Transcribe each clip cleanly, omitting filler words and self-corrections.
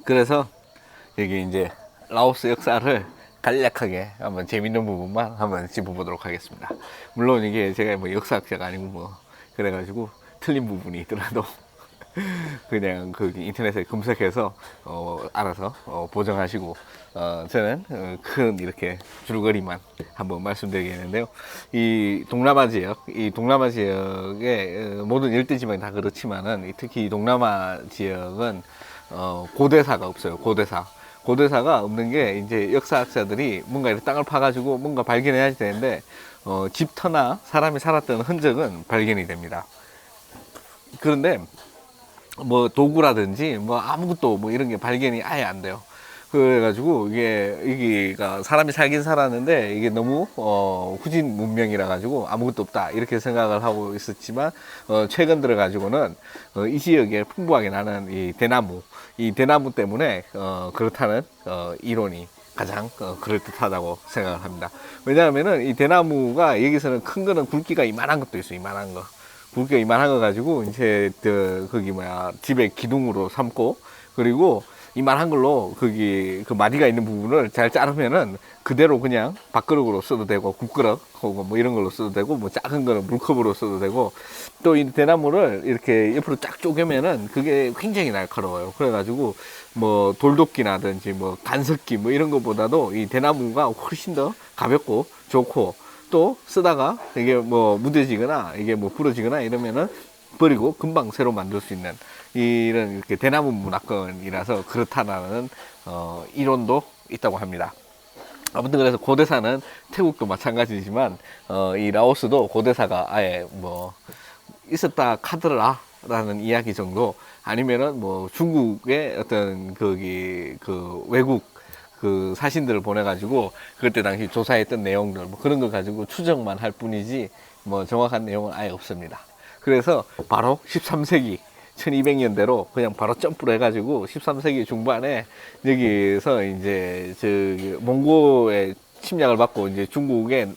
그래서 여기 이제 라오스 역사를 간략하게 한번 재밌는 부분만 한번 짚어보도록 하겠습니다. 물론 이게 제가 뭐 역사학자가 아니고 뭐 그래가지고 틀린 부분이 있더라도 그냥 그 인터넷에 검색해서 알아서 보정하시고 저는 큰 이렇게 줄거리만 한번 말씀드리겠는데요. 이 동남아 지역, 이 동남아 지역의 모든 열대 지방이 다 그렇지만은 특히 이 동남아 지역은 고대사가 없어요. 고대사가 없는 게 이제 역사학자들이 뭔가 이렇게 땅을 파가지고 뭔가 발견해야 되는데 집터나 사람이 살았던 흔적은 발견이 됩니다. 그런데 뭐 도구라든지 뭐 아무것도 뭐 이런 게 발견이 아예 안 돼요. 그래가지고 여기가 사람이 살긴 살았는데 이게 너무 후진 문명이라 가지고 아무것도 없다 이렇게 생각을 하고 있었지만 최근 들어 가지고는 이 지역에 풍부하게 나는 이 대나무 때문에 그렇다는 이론이 가장 그럴듯하다고 생각을 합니다. 왜냐하면은 이 대나무가 여기서는 큰 거는 굵기가 이만한 것도 있어요. 이만한 거. 굵기가 이만한 거 가지고 이제 거기 집에 기둥으로 삼고, 그리고 이만한 걸로 거기 그 마디가 있는 부분을 잘 자르면은 그대로 그냥 밥그릇으로 써도 되고, 국그릇 혹은 뭐 이런 걸로 써도 되고, 뭐 작은 거는 물컵으로 써도 되고, 또 이 대나무를 이렇게 옆으로 쫙 쪼개면은 그게 굉장히 날카로워요. 그래가지고 뭐 돌도끼나든지 뭐 간석기 뭐 이런 것보다도 이 대나무가 훨씬 더 가볍고 좋고, 또 쓰다가 이게 뭐 무뎌지거나 이게 뭐 부러지거나 이러면은 버리고 금방 새로 만들 수 있는 이런 이렇게 대나무 문화권이라서 그렇다라는 이론도 있다고 합니다. 아무튼 그래서 고대사는 태국도 마찬가지지만 이 라오스도 고대사가 아예 뭐 있었다 카더라라는 이야기 정도, 아니면은 뭐 중국의 어떤 그 외국 그 사신들을 보내가지고 그때 당시 조사했던 내용들 뭐 그런 걸 가지고 추정만 할 뿐이지 뭐 정확한 내용은 아예 없습니다. 그래서 바로 13세기 1200년대로 그냥 바로 점프를 해가지고 13세기 중반에 여기서 이제 몽고의 침략을 받고 이제 중국의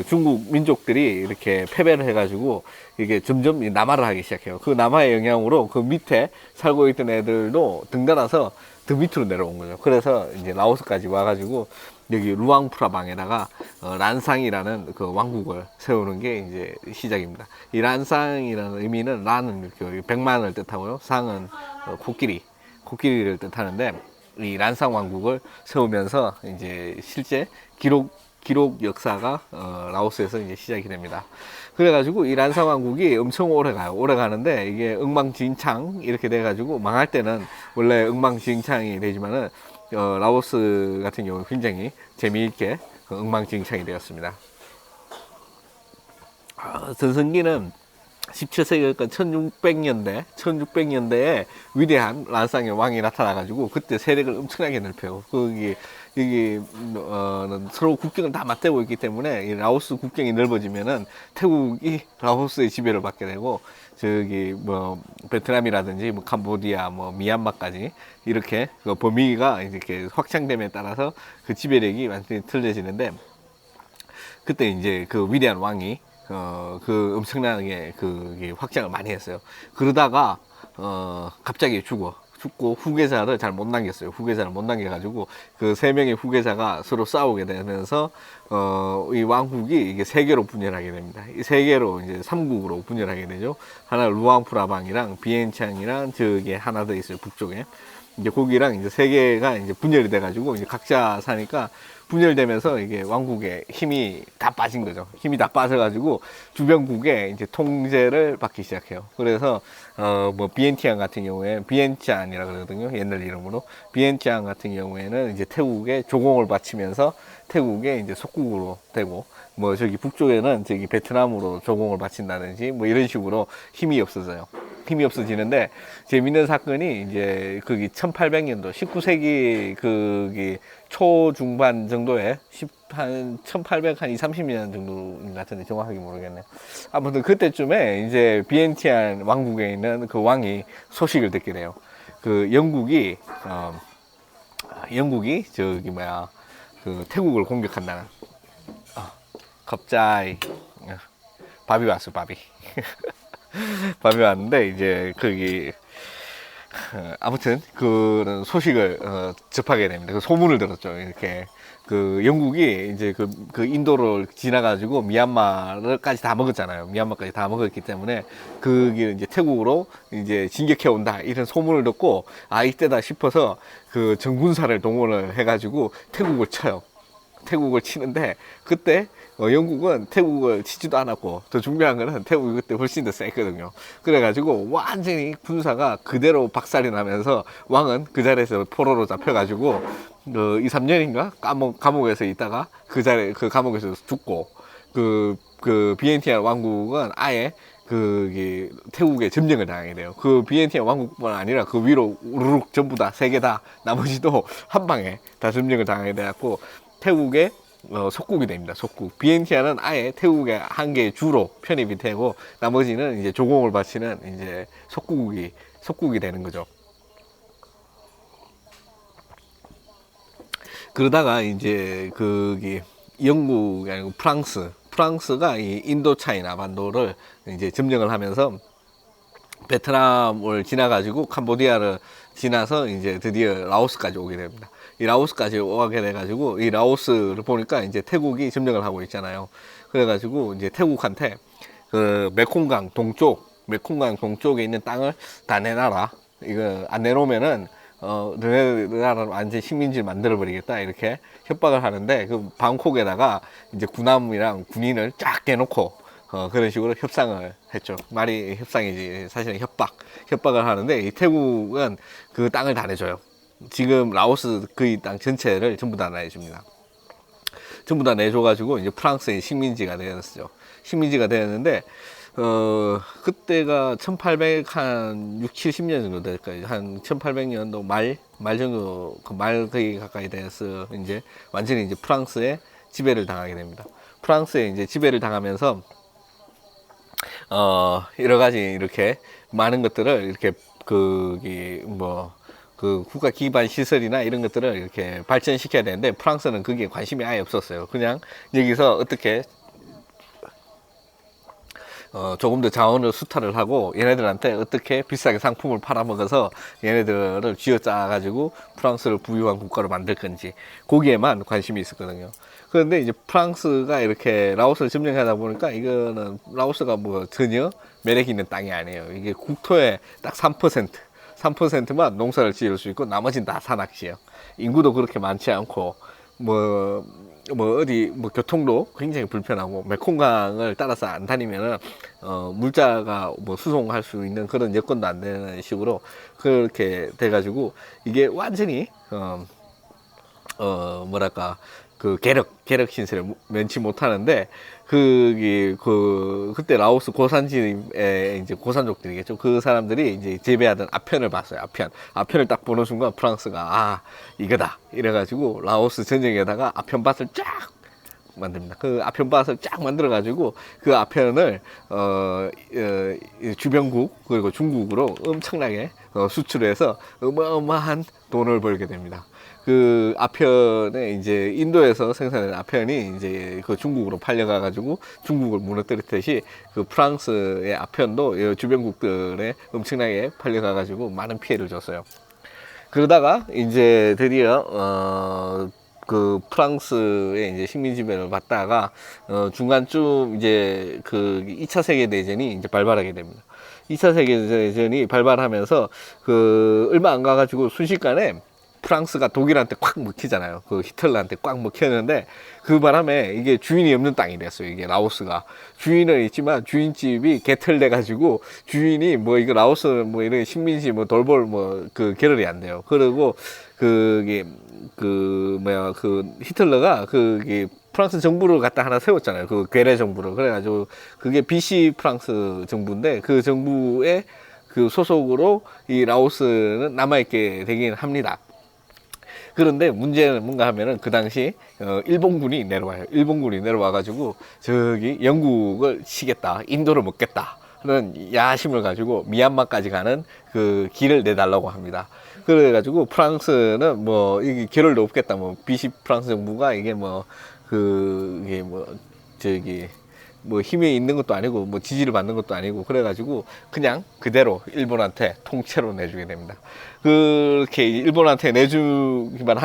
중국 민족들이 이렇게 패배를 해가지고 이게 점점 남하를 하기 시작해요. 그 남하의 영향으로 그 밑에 살고 있던 애들도 등달아서 더 밑으로 내려온 거죠. 그래서 이제 라오스까지 와가지고 여기 루앙프라방에다가 란상이라는 그 왕국을 세우는 게 이제 시작입니다. 이 란상이라는 의미는 란은 이렇게 100만을 뜻하고요. 상은 코끼리를 뜻하는데, 이 란상 왕국을 세우면서 이제 실제 기록 역사가 라오스에서 이제 시작이 됩니다. 그래가지고 이 란상 왕국이 엄청 오래 가요. 오래 가는데 이게 엉망진창 이렇게 돼가지고 망할 때는 원래 엉망진창이 되지만은 라오스 같은 경우 굉장히 재미있게 엉망진창이 되었습니다. 전성기는 17세기, 그러니까 1600년대에 위대한 란상의 왕이 나타나가지고 그때 세력을 엄청나게 넓혀요. 여기 서로 국경을 다 맞대고 있기 때문에 이 라오스 국경이 넓어지면은 태국이 라오스의 지배를 받게 되고, 저기 뭐 베트남이라든지 뭐 캄보디아 뭐 미얀마까지 이렇게 그 범위가 이렇게 확장됨에 따라서 그 지배력이 완전히 틀려지는데, 그때 이제 그 위대한 왕이 그 엄청나게 그 확장을 많이 했어요. 그러다가 갑자기 죽고 후계자를 잘 못 남겼어요. 후계자를 못 남겨가지고 그 세 명의 후계자가 서로 싸우게 되면서 이 왕국이 이게 세 개로 분열하게 됩니다. 이 세 개로 이제 삼국으로 분열하게 되죠. 하나 루앙프라방이랑 비엔창이랑 저기 하나 더 있어요. 북쪽에. 이제 거기랑 이제 세 개가 이제 분열이 돼가지고 이제 각자 사니까 분열되면서 이게 왕국의 힘이 다 빠진 거죠. 힘이 다 빠져가지고 주변국의 이제 통제를 받기 시작해요. 그래서 뭐 비엔티안 같은 경우에 비엔찬이라 그러거든요. 옛날 이름으로 비엔찬 같은 경우에는 이제 태국에 조공을 바치면서 태국의 이제 속국으로 되고, 뭐 저기 북쪽에는 저기 베트남으로 조공을 바친다든지 뭐 이런 식으로 힘이 없어져요. 힘이 없어지는데 재밌는 사건이 이제 거기 1800년도 19세기 거기 초중반 정도에 한 1800, 한 2, 30년 정도 같은데 정확하게 모르겠네요. 아무튼 그때쯤에 이제 비엔티안 왕국에 있는 그 왕이 소식을 듣게 돼요. 그 영국이 저기 그 태국을 공격한다는. 갑자기 밥이 왔어, 밥이. 밤에 왔는데 이제 거기 아무튼 그런 소식을 접하게 됩니다. 그 소문을 들었죠. 이렇게 그 영국이 이제 그 인도를 지나가지고 미얀마를까지 다 먹었잖아요. 미얀마까지 다 먹었기 때문에 그게 이제 태국으로 이제 진격해 온다 이런 소문을 듣고 아 이때다 싶어서 그 전군사를 동원을 해가지고 태국을 쳐요. 태국을 치는데 그때 영국은 태국을 치지도 않았고 더 중요한 거는 태국이 그때 훨씬 더 셌거든요. 그래가지고 완전히 군사가 그대로 박살이 나면서 왕은 그 자리에서 포로로 잡혀가지고 2, 3년인가 감옥에서 있다가 그 감옥에서 죽고 그 비엔티안 왕국은 아예 태국에 점령을 당하게 돼요. 그 비엔티안 왕국뿐 아니라 그 위로 우르륵 전부 다 세 개 다 나머지도 한 방에 다 점령을 당하게 돼갖고 태국의 속국이 됩니다. 속국. 비엔티아는 아예 태국의 한 개의 주로 편입이 되고 나머지는 이제 조공을 바치는 이제 속국이 되는 거죠. 그러다가 이제 영국이 아니고 프랑스가 이 인도 차이나 반도를 이제 점령을 하면서 베트남을 지나가지고 캄보디아를 지나서 이제 드디어 라오스까지 오게 됩니다. 이 라오스까지 오게 돼가지고 이 라오스를 보니까 이제 태국이 점령을 하고 있잖아요. 그래가지고 이제 태국한테 그 메콩강 동쪽에 있는 땅을 다 내놔라. 이거 안 내놓으면은 너네 나라를 완전 식민지를 만들어버리겠다 이렇게 협박을 하는데 그 방콕에다가 이제 군함이랑 군인을 쫙 깨놓고 그런 식으로 협상을 했죠. 말이 협상이지 사실은 협박을 하는데 이 태국은 그 땅을 다 내줘요. 지금 라오스 그 땅 전체를 전부 다 내줍니다. 전부 다 내줘가지고 이제 프랑스의 식민지가 되었죠. 식민지가 되었는데 그때가 1800한 6, 70년 정도 될 거예요. 한 1800년도 말 정도 말 거의 가까이 돼서 이제 완전히 이제 프랑스의 지배를 당하게 됩니다. 프랑스에 이제 지배를 당하면서 여러 가지 이렇게 많은 것들을 이렇게 그 국가 기반 시설이나 이런 것들을 이렇게 발전시켜야 되는데 프랑스는 그게 관심이 아예 없었어요. 그냥 여기서 어떻게 조금 더 자원을 수탈을 하고 얘네들한테 어떻게 비싸게 상품을 팔아먹어서 얘네들을 쥐어짜가지고 프랑스를 부유한 국가로 만들 건지 거기에만 관심이 있었거든요. 그런데 이제 프랑스가 이렇게 라오스를 점령하다 보니까 이거는 라오스가 뭐 전혀 매력 있는 땅이 아니에요. 이게 국토의 딱 3%만 농사를 지을 수 있고 나머지는 다 산악지역. 인구도 그렇게 많지 않고 어디 교통도 굉장히 불편하고 메콩강을 따라서 안 다니면은 물자가 수송할 수 있는 그런 여건도 안 되는 식으로 그렇게 돼가지고 이게 완전히 뭐랄까 그 계력 신세를 면치 못하는데 그때 라오스 고산지에 이제 고산족들이겠죠. 그 사람들이 이제 재배하던 아편을 봤어요. 아편을 딱 보는 순간 프랑스가 이거다 이래가지고 라오스 전쟁에다가 아편밭을 쫙 만듭니다. 그 아편밭을 쫙 만들어가지고 그 아편을 주변국 그리고 중국으로 엄청나게 수출해서 어마어마한 돈을 벌게 됩니다. 그 아편에 이제 인도에서 생산된 아편이 이제 그 중국으로 팔려가가지고 중국을 무너뜨리듯이 그 프랑스의 아편도 주변국들에 엄청나게 팔려가가지고 많은 피해를 줬어요. 그러다가 이제 드디어 그 프랑스의 이제 식민 지배를 받다가 중간쯤 이제 그 2차 세계 대전이 이제 발발하게 됩니다. 2차 세계 대전이 발발하면서 그 얼마 안 가가지고 순식간에 프랑스가 독일한테 꽉 먹히잖아요. 그 히틀러한테 꽉 먹혔는데 그 바람에 이게 주인이 없는 땅이 됐어요. 이게 라오스가 주인은 있지만 주인집이 개털돼 가지고 주인이 이거 라오스 이런 식민지 돌볼 그 계열이 안 돼요. 그리고 히틀러가 프랑스 정부를 갖다 하나 세웠잖아요. 그 괴뢰 정부를. 그래가지고 그게 비시 프랑스 정부인데 그 정부의 그 소속으로 이 라오스는 남아있게 되긴 합니다. 그런데 문제는 뭔가 하면은 그 당시 일본군이 내려와요. 일본군이 내려와가지고 저기 영국을 치겠다, 인도를 먹겠다는 야심을 가지고 미얀마까지 가는 그 길을 내달라고 합니다. 그래가지고 프랑스는 이게 결을도 없겠다. 비시 프랑스 정부가 이게 뭐 힘이 있는 것도 아니고 뭐 지지를 받는 것도 아니고 그래가지고 그냥 그대로 일본한테 통째로 내주게 됩니다. 그렇게 일본한테 내주기만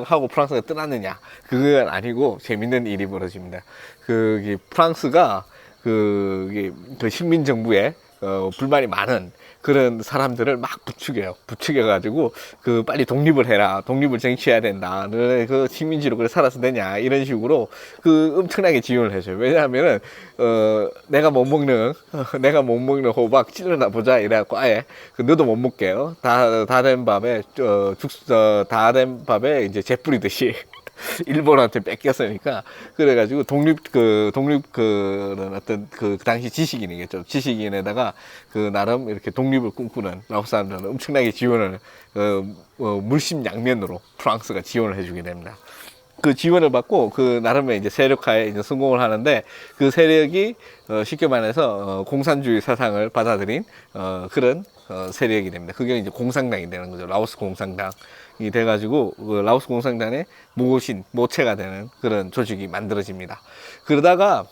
하고 프랑스가 떠났느냐? 그건 아니고 재밌는 일이 벌어집니다. 프랑스가 그 식민 정부에 불만이 많은 그런 사람들을 막 부추겨가지고 빨리 독립을 해라, 독립을 쟁취해야 된다, 너네 식민지로 그래 살아서 되냐, 이런 식으로 엄청나게 지원을 해줘요. 왜냐하면은 내가 못 먹는 호박 찔러나 보자 이래갖고 아예 너도 못 먹게요. 다 된 밥에 다 된 밥에 이제 재 뿌리듯이 일본한테 뺏겼으니까 그래가지고 어떤 당시 지식인이겠죠. 지식인에다가 나름 이렇게 독립을 꿈꾸는 라오스 사람들은 엄청나게 지원을 물심양면으로 프랑스가 지원을 해주게 됩니다. 그 지원을 받고 나름의 이제 세력화에 이제 성공을 하는데 그 세력이 쉽게 말해서 공산주의 사상을 받아들인 그런 세력이 됩니다. 그게 이제 공산당이 되는 거죠. 라오스 공산당이 돼가지고 라오스 공산당의 모체가 되는 그런 조직이 만들어집니다. 그러다가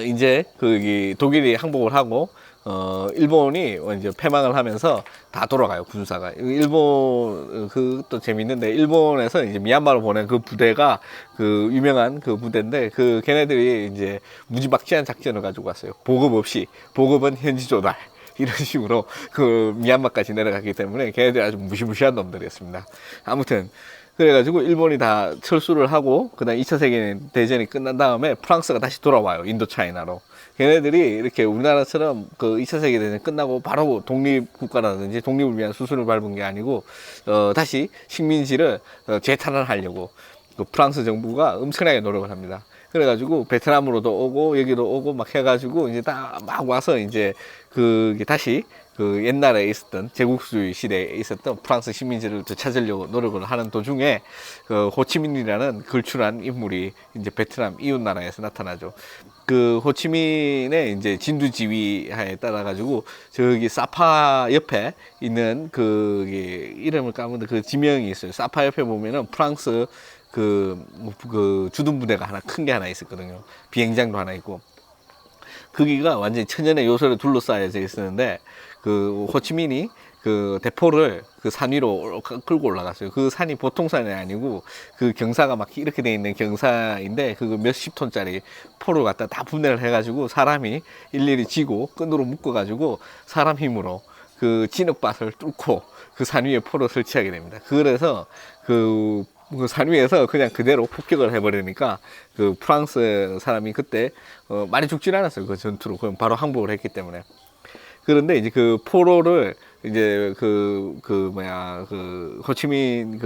이제 독일이 항복을 하고 일본이 이제 패망을 하면서 다 돌아가요, 군사가. 일본, 그것도 재밌는데, 일본에서 이제 미얀마로 보낸 그 부대가 유명한 부대인데, 걔네들이 이제 무지막지한 작전을 가지고 왔어요. 보급은 현지 조달. 이런 식으로 미얀마까지 내려갔기 때문에 걔네들이 아주 무시무시한 놈들이었습니다. 아무튼, 그래가지고 일본이 다 철수를 하고, 그 다음 2차 세계대전이 끝난 다음에 프랑스가 다시 돌아와요, 인도차이나로. 걔네들이 이렇게 우리나라처럼 2차 세계대전 끝나고 바로 독립국가라든지 독립을 위한 수순을 밟은 게 아니고, 다시 식민지를 재탄환하려고 프랑스 정부가 엄청나게 노력을 합니다. 그래가지고 베트남으로도 오고 여기도 오고 막 해가지고 이제 다 막 와서 이제 다시 옛날에 있었던 제국주의 시대에 있었던 프랑스 식민지를 찾으려고 노력을 하는 도중에 호치민이라는 걸출한 인물이 이제 베트남 이웃 나라에서 나타나죠. 호치민의 이제 진두지휘하에 따라 가지고 저기 사파 옆에 있는 이름을 까먹는데 그 지명이 있어요. 사파 옆에 보면은 프랑스 주둔 부대가 큰 게 하나 있었거든요. 비행장도 하나 있고. 거기가 완전히 천연의 요소를 둘러싸여져 있었는데, 호치민이 대포를 산 위로 끌고 올라갔어요. 그 산이 보통 산이 아니고, 경사가 막 이렇게 돼 있는 경사인데, 몇십 톤짜리 포를 갖다 다 분해를 해가지고, 사람이 일일이 쥐고, 끈으로 묶어가지고, 사람 힘으로 진흙밭을 뚫고, 산 위에 포를 설치하게 됩니다. 그래서, 산 위에서 그냥 그대로 폭격을 해버리니까 프랑스 사람이 그때 많이 죽질 않았어요. 그 전투로 그럼 바로 항복을 했기 때문에. 그런데 이제 포로를 이제 호치민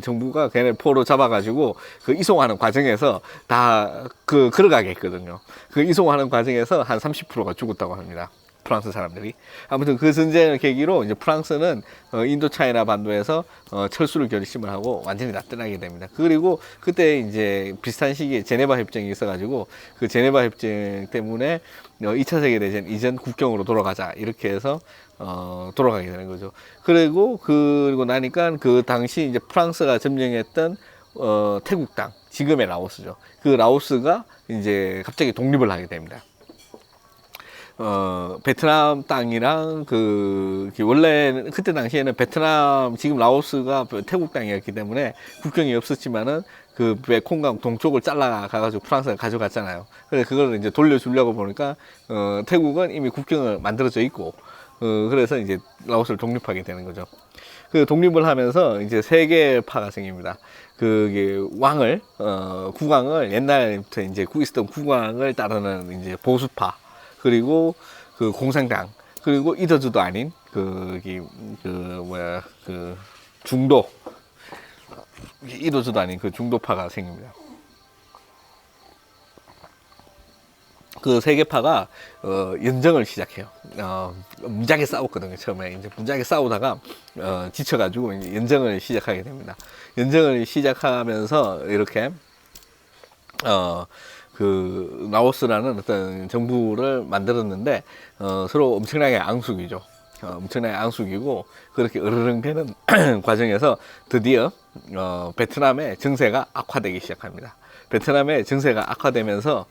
정부가 걔네 포로 잡아가지고 이송하는 과정에서 다 걸어가게 했거든요. 이송하는 과정에서 한 30%가 죽었다고 합니다. 프랑스 사람들이. 아무튼 전쟁을 계기로 이제 프랑스는 인도차이나 반도에서 철수를 결심을 하고 완전히 나타나게 됩니다. 그리고 그때 이제 비슷한 시기에 제네바 협정이 있어가지고 제네바 협정 때문에 2차 세계대전 이전 국경으로 돌아가자 이렇게 해서 돌아가게 되는 거죠. 그리고 나니까 당시 이제 프랑스가 점령했던 태국당, 지금의 라오스죠. 라오스가 이제 갑자기 독립을 하게 됩니다. 베트남 땅이랑 원래 그때 당시에는 베트남, 지금 라오스가 태국 땅이었기 때문에 국경이 없었지만은 메콩강 동쪽을 잘라가가지고 프랑스가 가져갔잖아요. 그래서 그걸 이제 돌려주려고 보니까, 태국은 이미 국경을 만들어져 있고, 그래서 이제 라오스를 독립하게 되는 거죠. 독립을 하면서 이제 세 개의 파가 생깁니다. 국왕을 옛날부터 이제 있었던 국왕을 따르는 이제 보수파, 그리고 공산당, 그리고 이더주도 아닌 중도, 이더주도 아닌 중도파가 생깁니다. 세 개파가 연정을 시작해요. 무지하게 싸웠거든요. 처음에 이제 무지하게 싸우다가 지쳐가지고 이제 연정을 시작하게 됩니다. 연정을 시작하면서 이렇게 라오스라는 어떤 정부를 만들었는데, 서로 엄청나게 앙숙이죠. 엄청나게 앙숙이고, 그렇게 으르렁 되는 과정에서 드디어, 베트남의 정세가 악화되기 시작합니다. 베트남의 정세가 악화되면서,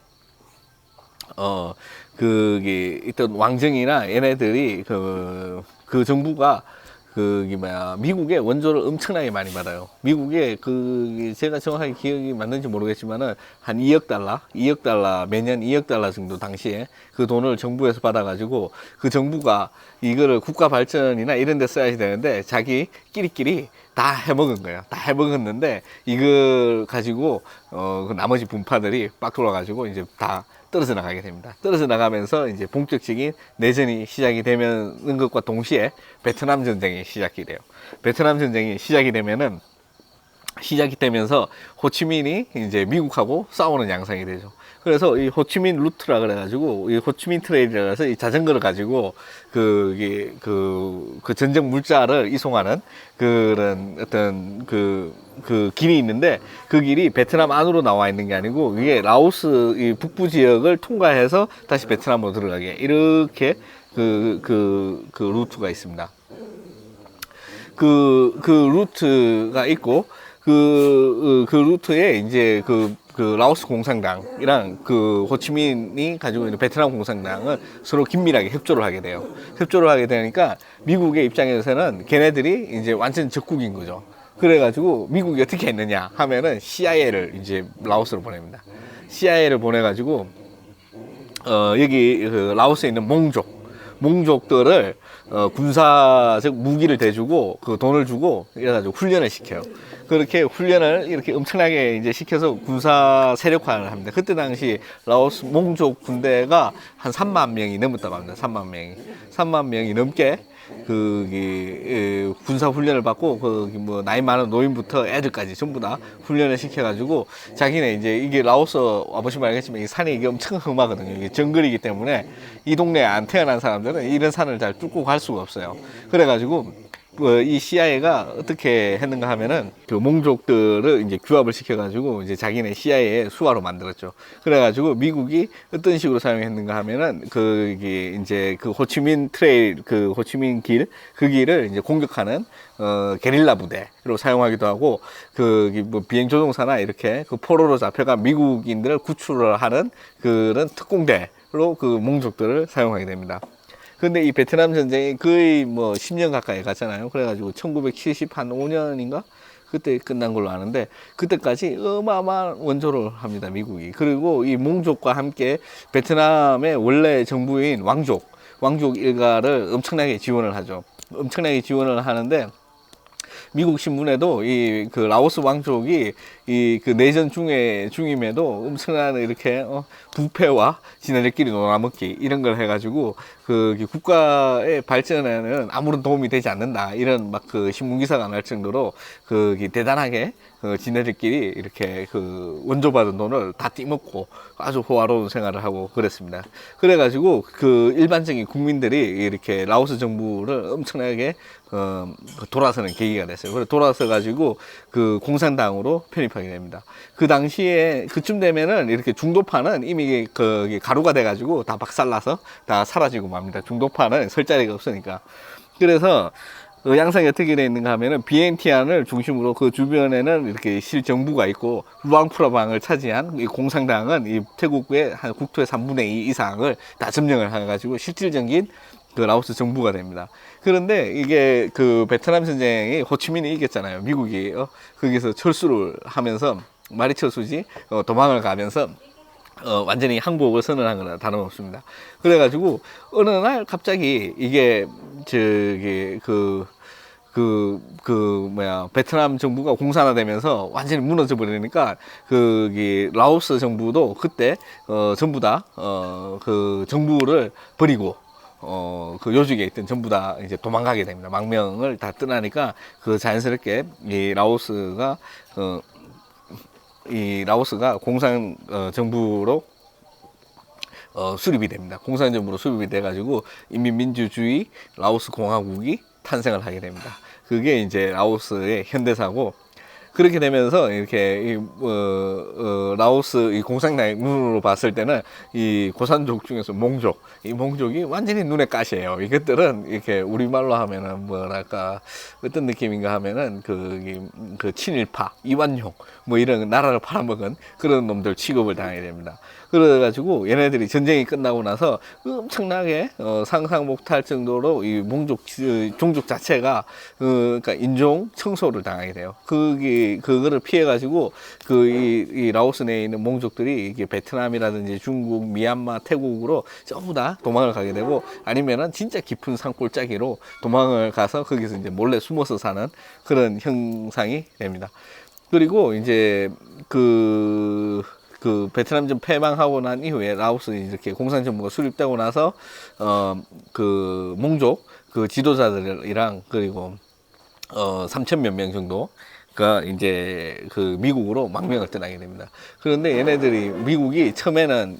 그게 있던 왕정이나 얘네들이 그 정부가 미국의 원조를 엄청나게 많이 받아요. 미국에 제가 정확하게 기억이 맞는지 모르겠지만은 한 2억 달러, 2억 달러, 매년 2억 달러 정도 당시에 그 돈을 정부에서 받아가지고 그 정부가 이거를 국가 발전이나 이런 데 써야지 되는데 자기 끼리끼리 다 해먹은 거예요. 다 해먹었는데 이걸 가지고 그 나머지 분파들이 빡 돌아가지고 이제 다 떨어져 나가게 됩니다. 떨어져 나가면서 이제 본격적인 내전이 시작이 되는 것과 동시에 베트남 전쟁이 시작이 돼요. 베트남 전쟁이 시작이 되면서 호치민이 이제 미국하고 싸우는 양상이 되죠. 그래서 이 호치민 루트라 그래가지고 이 호치민 트레일이라 해서 이 자전거를 가지고 그 전쟁 물자를 이송하는 그런 어떤 그 길이 있는데 그 길이 베트남 안으로 나와 있는 게 아니고 이게 라오스 이 북부 지역을 통과해서 다시 베트남으로 들어가게 이렇게 그 루트가 있습니다. 그 루트가 있고 그 루트에 이제 그 라오스 공산당이랑 그 호치민이 가지고 있는 베트남 공산당은 서로 긴밀하게 협조를 하게 돼요. 협조를 하게 되니까 미국의 입장에서는 걔네들이 이제 완전 적국인 거죠. 그래가지고 미국이 어떻게 했느냐 하면은 CIA를 이제 라오스로 보냅니다. CIA를 보내가지고 여기 그 라오스에 있는 몽족들을 군사적 무기를 대주고 그 돈을 주고 이래가지고 훈련을 시켜요. 그렇게 훈련을 이렇게 엄청나게 이제 시켜서 군사 세력화를 합니다. 그때 당시 라오스 몽족 군대가 한 3만 명이 넘었다고 합니다. 3만 명이 넘게 군사 훈련을 받고 뭐 나이 많은 노인부터 애들까지 전부 다 훈련을 시켜가지고 자기네 이제 이게 라오스 와보시면 알겠지만 이 산이 이게 엄청 험하거든요. 이게 정글이기 때문에 이 동네에 안 태어난 사람들은 이런 산을 잘 뚫고 갈 수가 없어요. 그래가지고 이 CIA가 어떻게 했는가 하면은 그 몽족들을 이제 규합을 시켜가지고 이제 자기네 CIA의 수하로 만들었죠. 그래가지고 미국이 어떤 식으로 사용했는가 하면은 이제 그 호치민 트레일 그 호치민 그 길을 이제 공격하는 게릴라 부대로 사용하기도 하고 뭐 비행 조종사나 이렇게 그 포로로 잡혀간 미국인들을 구출을 하는 그런 특공대로 그 몽족들을 사용하게 됩니다. 근데 이 베트남 전쟁이 거의 뭐 10년 가까이 갔잖아요. 그래가지고 1975년인가? 그때 끝난 걸로 아는데, 그때까지 어마어마한 원조를 합니다, 미국이. 그리고 이 몽족과 함께 베트남의 원래 정부인 왕족 일가를 엄청나게 지원을 하죠. 엄청나게 지원을 하는데, 미국 신문에도 이 그 라오스 왕족이 이 그 내전 중임에도 엄청난 이렇게 부패와 지네들끼리 놀아먹기 이런 걸 해가지고 그 국가의 발전에는 아무런 도움이 되지 않는다 이런 막 그 신문 기사가 날 정도로 대단하게 지네들끼리 이렇게 원조받은 돈을 다 띠먹고 아주 호화로운 생활을 하고 그랬습니다. 그래가지고 일반적인 국민들이 이렇게 라오스 정부를 엄청나게 돌아서는 계기가 됐어요. 그래서 돌아서 가지고 그 공산당으로 편입하게 됩니다. 그 당시에 그쯤 되면은 이렇게 중도파는 이미 가루가 돼가지고 다 박살나서 다 사라지고 맙니다. 중도파는 설 자리가 없으니까. 그래서 양상이 어떻게 되어 있는가 하면은 비엔티안을 중심으로 그 주변에는 이렇게 실정부가 있고 루앙프라방을 차지한 이 공산당은 이 태국의 한 국토의 3분의 2 이상을 다 점령을 해가지고 실질적인 라오스 정부가 됩니다. 그런데 이게 베트남 전쟁이 호치민이 이겼잖아요. 미국이 거기서 철수를 하면서 말이 철수지 도망을 가면서 완전히 항복을 선언한 거나 다름없습니다. 그래가지고 어느 날 갑자기 이게 베트남 정부가 공산화되면서 완전히 무너져 버리니까 라오스 정부도 그때 전부 다 정부를 버리고 요직에 있던 전부 다 이제 도망가게 됩니다. 망명을 다 떠나니까 자연스럽게 이 라오스가 공산 정부로 수립이 됩니다. 공산 정부로 수립이 돼가지고 인민민주주의 라오스 공화국이 탄생을 하게 됩니다. 그게 이제 라오스의 현대사고, 그렇게 되면서 이렇게 라오스 이 공산당의 눈으로 봤을 때는 이 고산족 중에서 이 몽족이 완전히 눈에 가시예요. 이것들은 이렇게 우리말로 하면은 뭐랄까 어떤 느낌인가 하면은 그 친일파, 이완용 뭐 이런 나라를 팔아먹은 그런 놈들 취급을 당하게 됩니다. 그래가지고 얘네들이 전쟁이 끝나고 나서 엄청나게 상상 못할 정도로 이 종족 자체가 그러니까 인종 청소를 당하게 돼요. 그거를 피해가지고 이 라오스 내에 있는 몽족들이 이게 베트남이라든지 중국, 미얀마, 태국으로 전부 다 도망을 가게 되고, 아니면은 진짜 깊은 산골짜기로 도망을 가서 거기서 이제 몰래 숨어서 사는 그런 형상이 됩니다. 그리고 이제 그 베트남전 패망하고 난 이후에 라오스 이렇게 공산정부가 수립되고 나서 그 몽족 그 지도자들이랑 그리고 3천 몇 명 정도가 이제 그 미국으로 망명을 떠나게 됩니다. 그런데 얘네들이 미국이 처음에는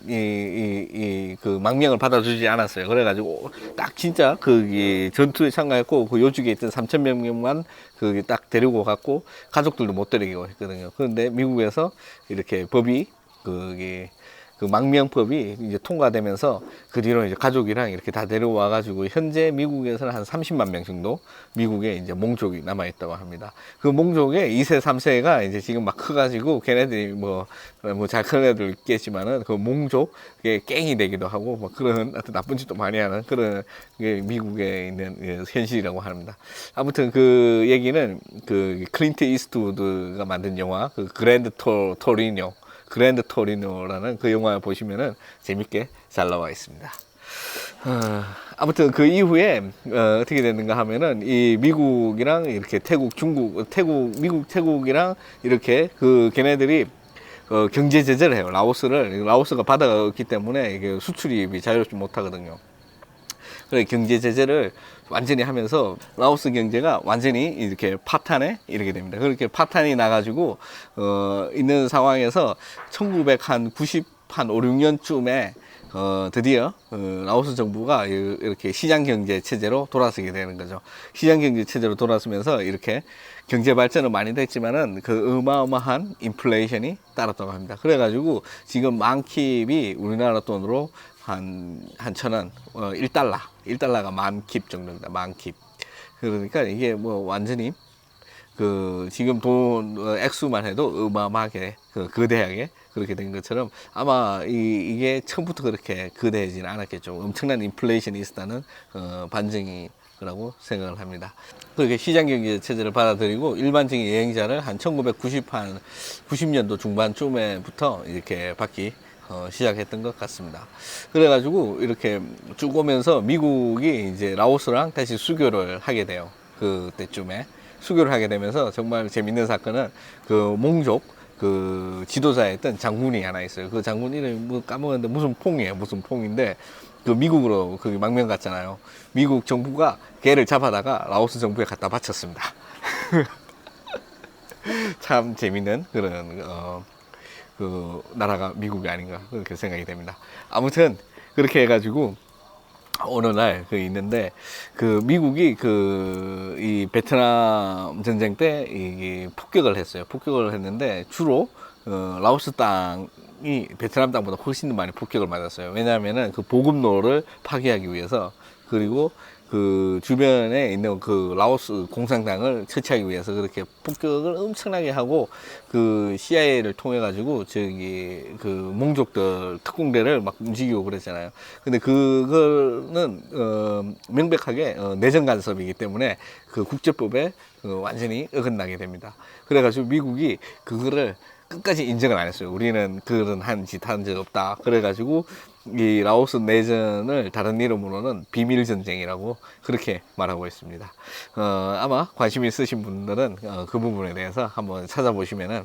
그 망명을 받아주지 않았어요. 그래가지고 딱 진짜 그 전투에 참가했고 그 요직에 있던 3천 명만 그 딱 데리고 갔고 가족들도 못 데리고 했거든요. 그런데 미국에서 이렇게 법이 그 망명법이 이제 통과되면서 그 뒤로 이제 가족이랑 이렇게 다 데려와가지고 현재 미국에서는 한 30만 명 정도 미국에 이제 몽족이 남아있다고 합니다. 그 몽족의 2세, 3세가 이제 지금 막 커가지고 걔네들이 뭐 잘 큰 애들 있겠지만은 그 몽족, 갱이 되기도 하고 뭐 그런 나쁜 짓도 많이 하는 그런 게 미국에 있는 현실이라고 합니다. 아무튼 그 얘기는 그 클린트 이스트우드가 만든 영화 그 그랜드 토리노라는 그 영화 보시면은 재밌게 잘 나와 있습니다. 아무튼 그 이후에 어떻게 됐는가 하면은 이 미국이랑 이렇게 태국이랑 이렇게 그 걔네들이 경제 제재를 해요. 라오스가 바다가 없기 때문에 이게 수출입이 자유롭지 못하거든요. 그래 경제 제재를 완전히 하면서 라오스 경제가 완전히 이렇게 파탄에 이르게 됩니다. 그렇게 파탄이 나가지고 있는 상황에서 1990 한 5, 6년쯤에 드디어 라오스 정부가 이렇게 시장 경제 체제로 돌아서게 되는 거죠. 시장 경제 체제로 돌아서면서 이렇게 경제 발전은 많이 됐지만은 그 어마어마한 인플레이션이 따랐다고 합니다. 그래가지고 지금 만킵이 우리나라 돈으로 한 1,000원, 1달러가 10,000킵 정도입니다. 10,000킵. 그러니까 이게 뭐 완전히 지금 돈 액수만 해도 어마어마하게 거대하게 그렇게 된 것처럼 아마 이게 처음부터 그렇게 거대하지는 않았겠죠. 엄청난 인플레이션이 있었다는 반증이라고 생각을 합니다. 그렇게 시장경제 체제를 받아들이고 일반적인 여행자를 한 90년도 중반쯤에부터 이렇게 받기 시작했던 것 같습니다. 그래가지고 이렇게 쭉 오면서 미국이 이제 라오스랑 다시 수교를 하게 돼요. 그때쯤에 수교를 하게 되면서 정말 재밌는 사건은 그 몽족 그 지도자였던 장군이 하나 있어요. 그 장군 이름이 뭐 까먹었는데 무슨 퐁인데 그 미국으로 그 망명 갔잖아요. 미국 정부가 걔를 잡아다가 라오스 정부에 갖다 바쳤습니다. 참 재밌는 그런 그 나라가 미국이 아닌가 그렇게 생각이 됩니다. 아무튼 그렇게 해가지고 어느 날 있는데 그 미국이 이 베트남 전쟁 때 이 폭격을 했어요. 폭격을 했는데 주로 라오스 땅이 베트남 땅보다 훨씬 더 많이 폭격을 맞았어요. 왜냐하면은 그 보급로를 파괴하기 위해서, 그리고 그 주변에 있는 그 라오스 공산당을 처치하기 위해서 그렇게 폭격을 엄청나게 하고, 그 CIA를 통해 가지고 그 몽족들 특공대를 막 움직이고 그랬잖아요. 근데 그거는 명백하게 내정 간섭이기 때문에 그 국제법에 완전히 어긋나게 됩니다. 그래가지고 미국이 그거를 끝까지 인정을 안 했어요. 우리는 그런 짓 한 적 없다. 그래가지고 이 라오스 내전을 다른 이름으로는 비밀전쟁이라고 그렇게 말하고 있습니다. 아마 관심 있으신 분들은 그 부분에 대해서 한번 찾아보시면은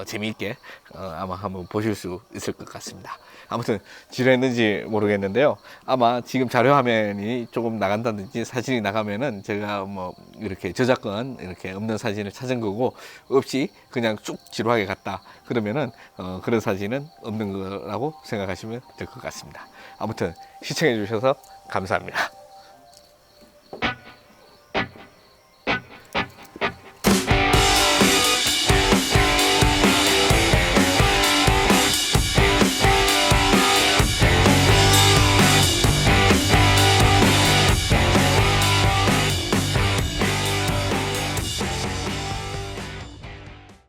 재미있게 아마 한번 보실 수 있을 것 같습니다. 아무튼 지루했는지 모르겠는데요. 아마 지금 자료 화면이 조금 나간다든지 사진이 나가면은 제가 뭐 이렇게 저작권 이렇게 없는 사진을 찾은 거고, 없이 그냥 쭉 지루하게 갔다 그러면은 그런 사진은 없는 거라고 생각하시면 될 것 같습니다. 아무튼 시청해 주셔서 감사합니다.